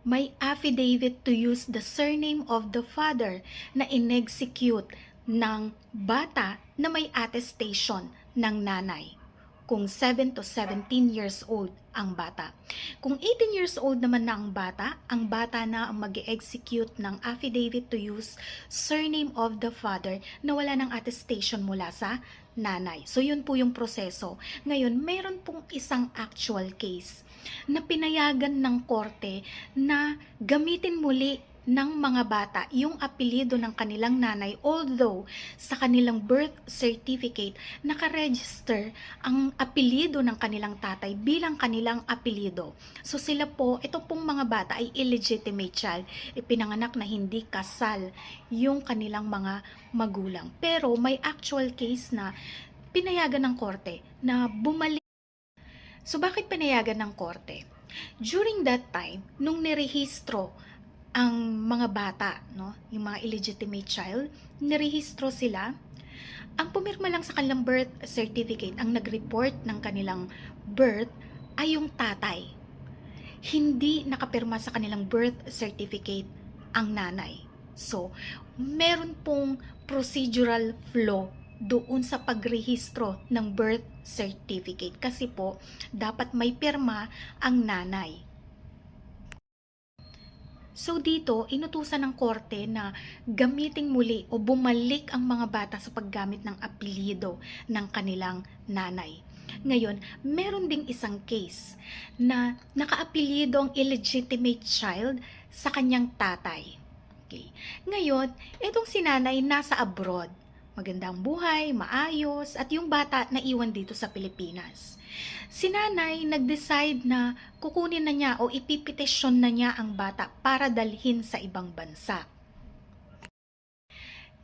may affidavit to use the surname of the father na inexecute ng bata na may attestation ng nanay. Kung 7 to 17 years old ang bata. Kung 18 years old naman na ang bata na ang mag-execute ng affidavit to use surname of the father na wala ng attestation mula sa nanay. So yun po yung proseso. Ngayon, meron pong isang actual case na pinayagan ng korte na gamitin muli ng mga bata yung apelyido ng kanilang nanay, although sa kanilang birth certificate nakaregister ang apelyido ng kanilang tatay bilang kanilang apelyido. So sila po, ito pong mga bata ay illegitimate child, ipinanganak na hindi kasal yung kanilang mga magulang. Pero may actual case na pinayagan ng korte na bumalik. So bakit pinayagan ng korte? During that time, nung nirehistro ang mga bata, no, yung mga illegitimate child, nirehistro sila. Ang pumirma lang sa kanilang birth certificate, ang nag-report ng kanilang birth ay yung tatay. Hindi nakapirma sa kanilang birth certificate ang nanay. So, meron pong procedural flaw doon sa pagrehistro ng birth certificate kasi po dapat may pirma ang nanay. So dito, inutusan ng korte na gamiting muli o bumalik ang mga bata sa paggamit ng apelyido ng kanilang nanay. Ngayon, meron ding isang case na nakaapelyido ang illegitimate child sa kanyang tatay. Okay. Ngayon, itong si nanay nasa abroad. Magandang buhay, maayos, at yung bata naiwan dito sa Pilipinas. Si nanay nag-decide na kukunin na niya o ipipetisyon na niya ang bata para dalhin sa ibang bansa.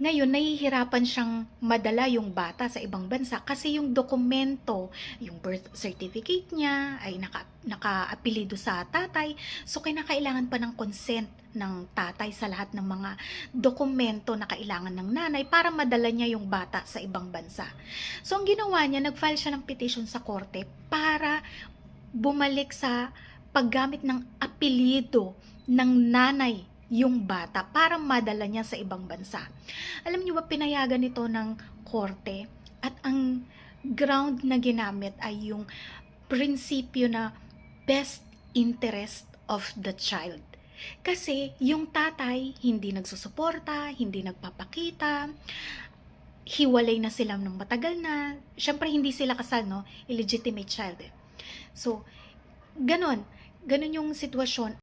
Ngayon, nahihirapan siyang madala yung bata sa ibang bansa kasi yung dokumento, yung birth certificate niya ay naka-apelido sa tatay. So, kinakailangan pa ng consent ng tatay sa lahat ng mga dokumento na kailangan ng nanay para madala niya yung bata sa ibang bansa. So, ang ginawa niya, nag-file siya ng petition sa korte para bumalik sa paggamit ng apelyido ng nanay yung bata para madala niya sa ibang bansa. Alam niyo ba, pinayagan nito ng korte at ang ground na ginamit ay yung prinsipyo na best interest of the child. Kasi yung tatay hindi nagsusuporta, hindi nagpapakita, hiwalay na sila ng matagal na. Syempre hindi sila kasal, no? Illegitimate child. So, ganon yung sitwasyon.